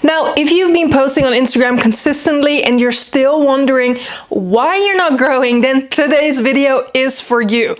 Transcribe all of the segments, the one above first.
Now, if you've been posting on Instagram consistently and you're still wondering why you're not growing, then today's video is for you.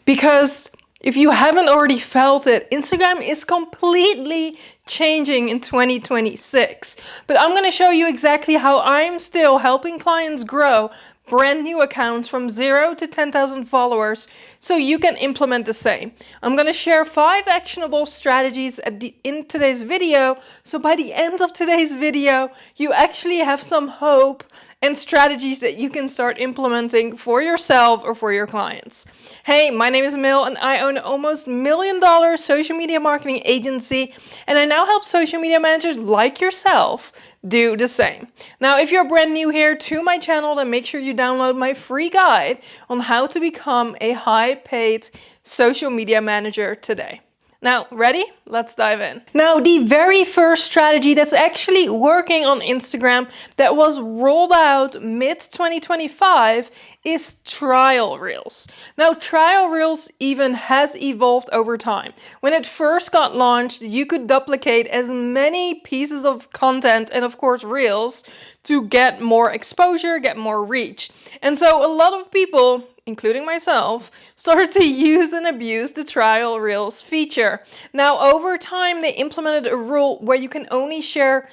Because if you haven't already felt it, Instagram is completely changing in 2026. But I'm going to show you exactly how I'm still helping clients grow brand new accounts from 0 to 10,000 followers so you can implement the same. I'm going to share 5 actionable strategies in today's video, so by the end of today's video you actually have some hope and strategies that you can start implementing for yourself or for your clients. Hey, my name is Emil and I own an almost $1 million social media marketing agency, and I now help social media managers like yourself do the same. Now, if you're brand new here to my channel, then make sure you download my free guide on how to become a high-paid social media manager today. Now, ready? Let's dive in. Now, the very first strategy that's actually working on Instagram that was rolled out mid-2025 is trial reels. Now, trial reels even has evolved over time. When it first got launched, you could duplicate as many pieces of content and of course reels to get more exposure, get more reach. And so a lot of people, including myself, started to use and abuse the trial reels feature. Now, over time, they implemented a rule where you can only share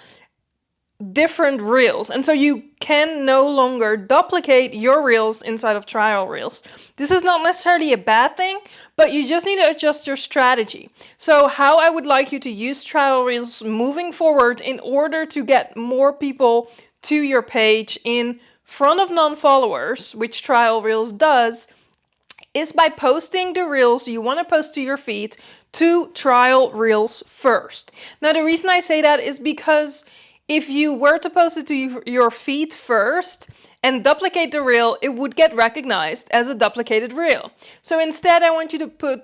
different reels, and so you can no longer duplicate your reels inside of trial reels. This is not necessarily a bad thing, but you just need to adjust your strategy. So how I would like you to use trial reels moving forward in order to get more people to your page in front of non-followers, which trial reels does, is by posting the reels you want to post to your feed to trial reels first. Now, the reason I say that is because if you were to post it to your feed first and duplicate the reel, it would get recognized as a duplicated reel. So instead, I want you to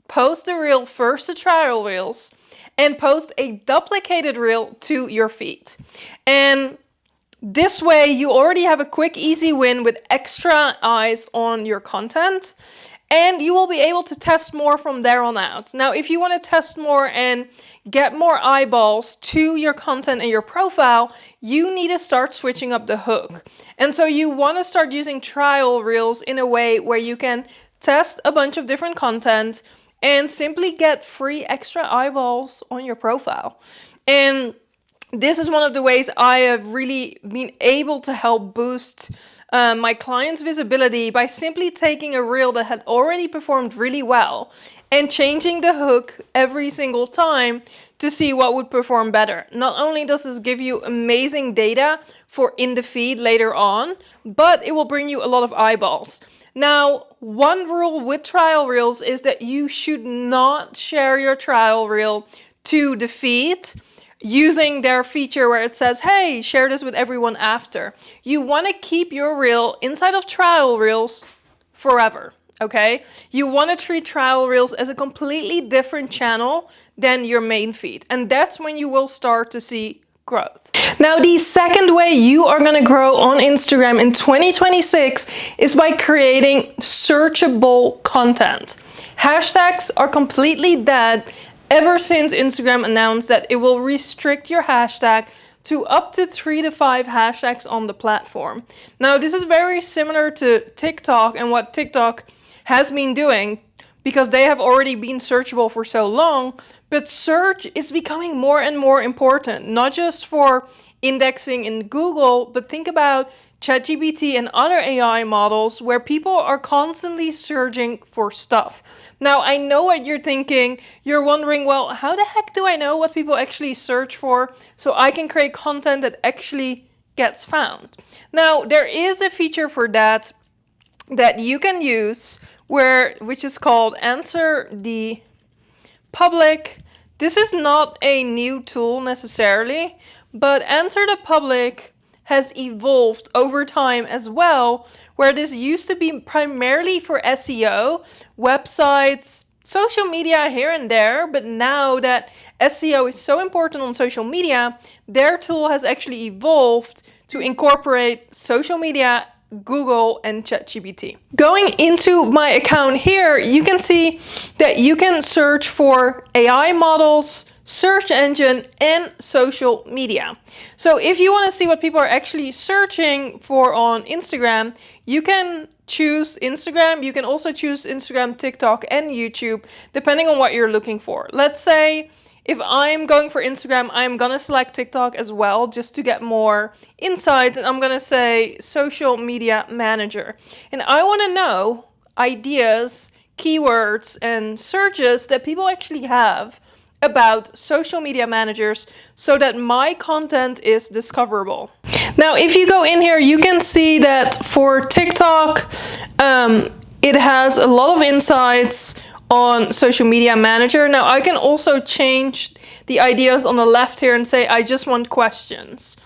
post the reel first to trial reels and post a duplicated reel to your feed. And this way, you already have a quick, easy win with extra eyes on your content, and you will be able to test more from there on out. Now, if you want to test more and get more eyeballs to your content and your profile, you need to start switching up the hook. And so you want to start using trial reels in a way where you can test a bunch of different content and simply get free extra eyeballs on your profile. And this is one of the ways I have really been able to help boost my clients' visibility by simply taking a reel that had already performed really well and changing the hook every single time to see what would perform better. Not only does this give you amazing data for in the feed later on, but it will bring you a lot of eyeballs. Now, one rule with trial reels is that you should not share your trial reel to the feed using their feature where it says, hey, share this with everyone after. You want to keep your reel inside of trial reels forever, okay? You want to treat trial reels as a completely different channel than your main feed. And that's when you will start to see growth. Now, the second way you are going to grow on Instagram in 2026 is by creating searchable content. Hashtags are completely dead ever since Instagram announced that it will restrict your hashtag to up to 3 to 5 hashtags on the platform. Now, this is very similar to TikTok and what TikTok has been doing because they have already been searchable for so long, but search is becoming more and more important, not just for indexing in Google, but think about ChatGPT and other AI models where people are constantly searching for stuff. Now, I know what you're thinking. You're wondering, well, how the heck do I know what people actually search for so I can create content that actually gets found? Now, there is a feature for that you can use which is called Answer the Public. This is not a new tool necessarily, but Answer the Public has evolved over time as well, where this used to be primarily for SEO, websites, social media here and there, but now that SEO is so important on social media, their tool has actually evolved to incorporate social media Google and ChatGPT. Going into my account here, you can see that you can search for AI models, search engine, and social media. So if you want to see what people are actually searching for on Instagram, you can choose Instagram. You can also choose Instagram, TikTok, and YouTube, depending on what you're looking for. Let's say if I'm going for Instagram, I'm gonna select TikTok as well, just to get more insights, and I'm gonna say social media manager. And I wanna know ideas, keywords, and searches that people actually have about social media managers so that my content is discoverable. Now, if you go in here, you can see that for TikTok, it has a lot of insights on social media manager. Now I can also change the ideas on the left here and say, I just want questions.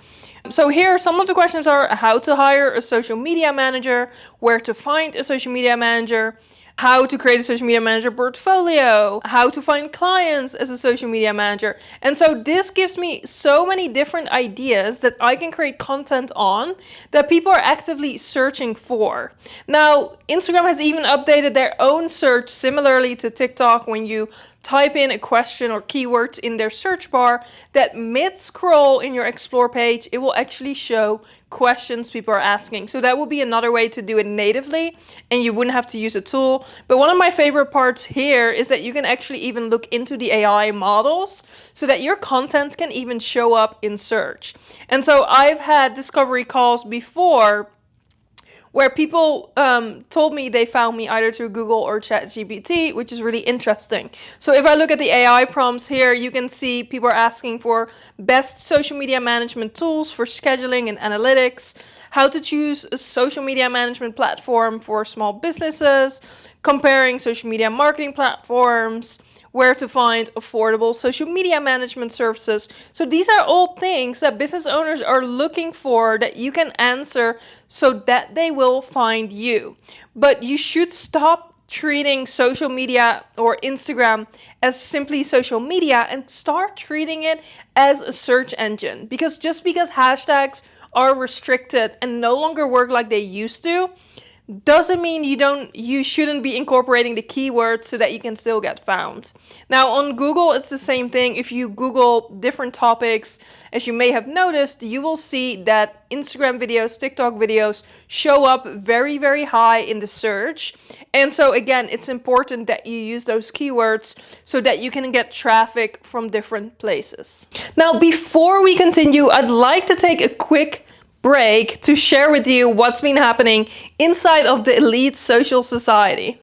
So here, some of the questions are how to hire a social media manager, where to find a social media manager, how to create a social media manager portfolio, how to find clients as a social media manager. And so this gives me so many different ideas that I can create content on that people are actively searching for. Now, Instagram has even updated their own search similarly to TikTok. When you type in a question or keyword in their search bar, that mid-scroll in your explore page, it will actually show questions people are asking. So that would be another way to do it natively, and you wouldn't have to use a tool. But one of my favorite parts here is that you can actually even look into the AI models so that your content can even show up in search. And so I've had discovery calls before where people told me they found me either through Google or ChatGPT, which is really interesting. So if I look at the AI prompts here, you can see people are asking for best social media management tools for scheduling and analytics, how to choose a social media management platform for small businesses, comparing social media marketing platforms, where to find affordable social media management services. So these are all things that business owners are looking for that you can answer so that they will find you. But you should stop treating social media or Instagram as simply social media and start treating it as a search engine. Because just because hashtags are restricted and no longer work like they used to, doesn't mean you shouldn't be incorporating the keywords so that you can still get found. Now on Google, it's the same thing. If you Google different topics, as you may have noticed, you will see that Instagram videos, TikTok videos show up very, very high in the search. And so again, it's important that you use those keywords so that you can get traffic from different places. Now, before we continue, I'd like to take a quick break to share with you what's been happening inside of the elite social society.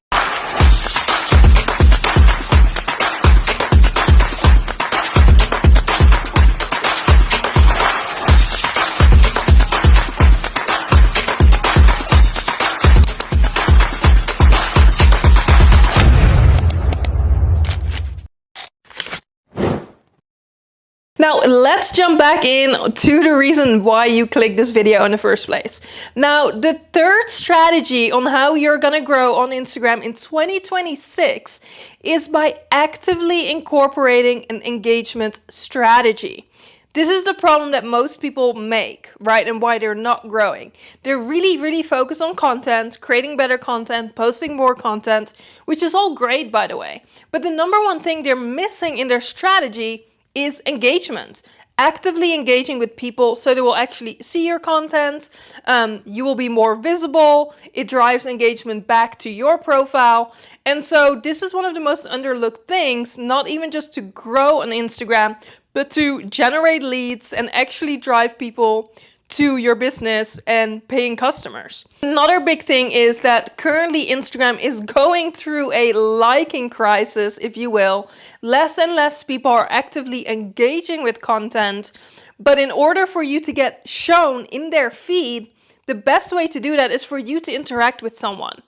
Now, let's jump back in to the reason why you clicked this video in the first place. Now, the third strategy on how you're gonna grow on Instagram in 2026 is by actively incorporating an engagement strategy. This is the problem that most people make, right? And why they're not growing. They're really, really focused on content, creating better content, posting more content, which is all great, by the way. But the number one thing they're missing in their strategy is engagement. Actively engaging with people so they will actually see your content. You will be more visible. It drives engagement back to your profile. And so this is one of the most underlooked things, not even just to grow on Instagram, but to generate leads and actually drive people to your business and paying customers. Another big thing is that currently Instagram is going through a liking crisis, if you will. Less and less people are actively engaging with content, but in order for you to get shown in their feed, the best way to do that is for you to interact with someone.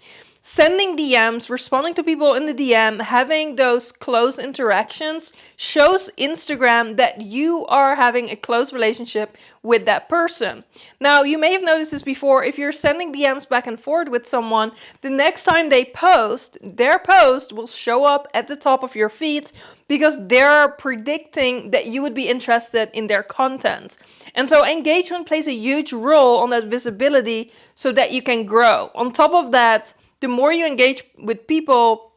sending DMs, responding to people in the DM, having those close interactions shows Instagram that you are having a close relationship with that person. Now, you may have noticed this before. If you're sending DMs back and forth with someone, the next time they post, their post will show up at the top of your feed because they're predicting that you would be interested in their content. And so engagement plays a huge role on that visibility so that you can grow. On top of that, the more you engage with people,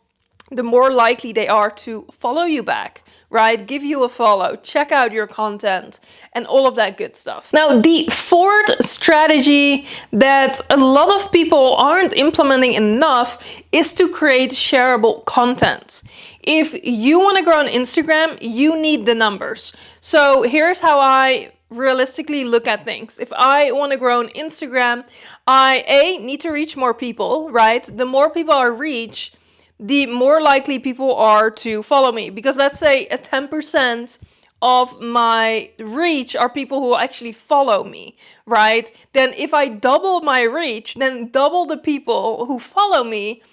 the more likely they are to follow you back, right? Give you a follow, check out your content, and all of that good stuff. Now, the fourth strategy that a lot of people aren't implementing enough is to create shareable content. If you want to grow on Instagram, you need the numbers. So here's how I realistically look at things. If I want to grow on Instagram, I need to reach more people, right? The more people I reach, the more likely people are to follow me. Because let's say a 10% of my reach are people who actually follow me, right? Then if I double my reach, then double the people who follow me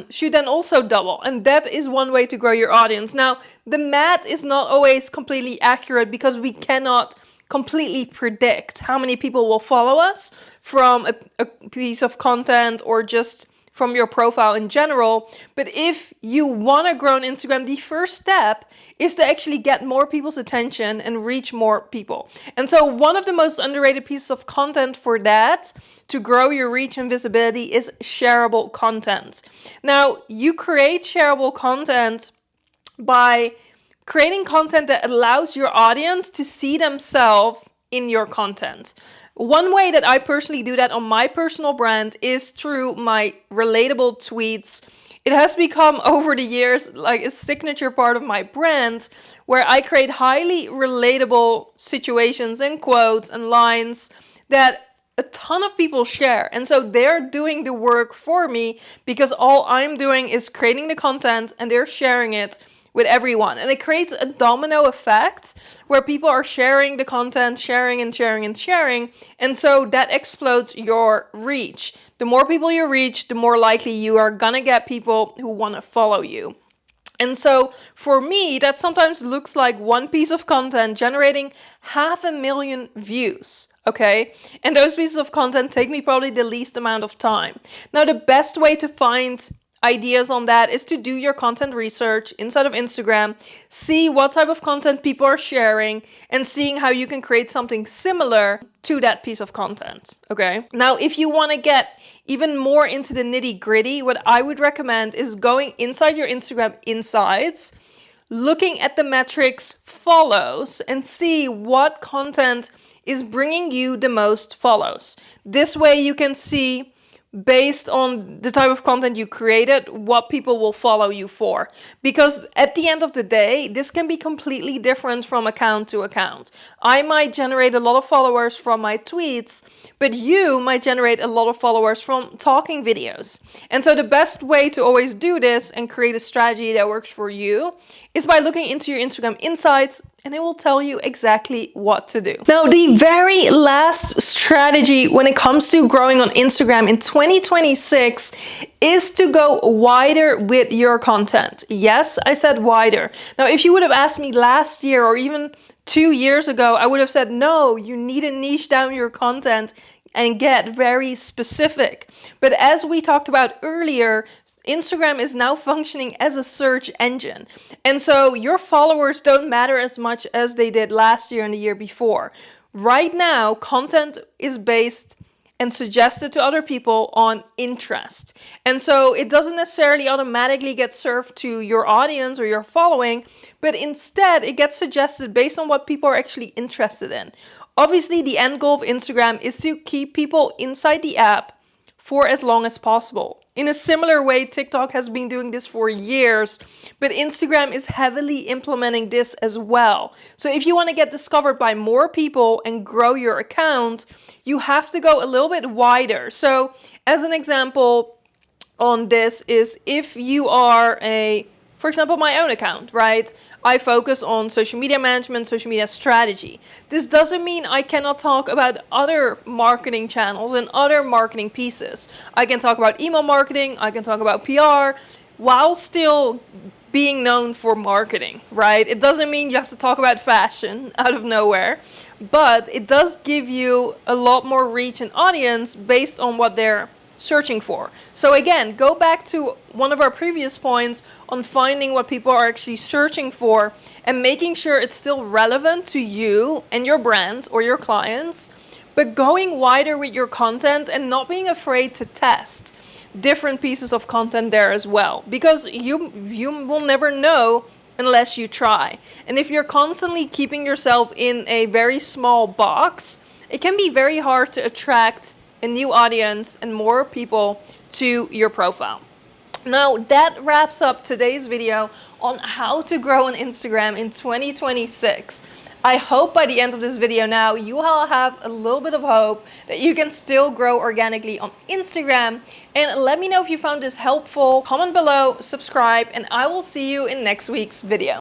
should then also double. And that is one way to grow your audience. Now, the math is not always completely accurate because we cannot completely predict how many people will follow us from a piece of content or just from your profile in general. But if you want to grow on Instagram, the first step is to actually get more people's attention and reach more people. And so one of the most underrated pieces of content for that, to grow your reach and visibility, is shareable content. Now, you create shareable content by creating content that allows your audience to see themselves in your content. One way that I personally do that on my personal brand is through my relatable tweets. It has become over the years like a signature part of my brand, where I create highly relatable situations and quotes and lines that a ton of people share. And so they're doing the work for me because all I'm doing is creating the content and they're sharing it with everyone. And it creates a domino effect where people are sharing the content, sharing and sharing and sharing. And so that explodes your reach. The more people you reach, the more likely you are gonna get people who wanna follow you. And so for me, that sometimes looks like one piece of content generating 500,000 views. Okay, and those pieces of content take me probably the least amount of time. Now, the best way to find ideas on that is to do your content research inside of Instagram, see what type of content people are sharing, and seeing how you can create something similar to that piece of content. Okay, now if you want to get even more into the nitty gritty, what I would recommend is going inside your Instagram insights, looking at the metrics follows, and see what content is bringing you the most follows. This way you can see, based on the type of content you created, what people will follow you for. Because at the end of the day, this can be completely different from account to account. I might generate a lot of followers from my tweets, but you might generate a lot of followers from talking videos. And so the best way to always do this and create a strategy that works for you is by looking into your Instagram insights, and it will tell you exactly what to do. Now, the very last strategy when it comes to growing on Instagram in 2026 is to go wider with your content. Yes, I said wider. Now, if you would have asked me last year or even 2 years ago, I would have said, no, you need to niche down your content and get very specific. But as we talked about earlier, Instagram is now functioning as a search engine. And so your followers don't matter as much as they did last year and the year before. Right now, content is based and suggested to other people on interest. And so it doesn't necessarily automatically get served to your audience or your following, but instead it gets suggested based on what people are actually interested in. Obviously, the end goal of Instagram is to keep people inside the app for as long as possible. In a similar way, TikTok has been doing this for years, but Instagram is heavily implementing this as well. So if you want to get discovered by more people and grow your account, you have to go a little bit wider. So as an example on this is if you are for example, my own account, right? I focus on social media management, social media strategy. This doesn't mean I cannot talk about other marketing channels and other marketing pieces. I can talk about email marketing, I can talk about PR, while still being known for marketing, right? It doesn't mean you have to talk about fashion out of nowhere, but it does give you a lot more reach and audience based on what they're searching for. So again, go back to one of our previous points on finding what people are actually searching for and making sure it's still relevant to you and your brand or your clients, but going wider with your content and not being afraid to test different pieces of content there as well, because you will never know unless you try. And if you're constantly keeping yourself in a very small box, it can be very hard to attract a new audience and more people to your profile. Now that wraps up today's video on how to grow on Instagram in 2026. I hope by the end of this video now you all have a little bit of hope that you can still grow organically on Instagram. And let me know if you found this helpful. Comment below, subscribe, and I will see you in next week's video.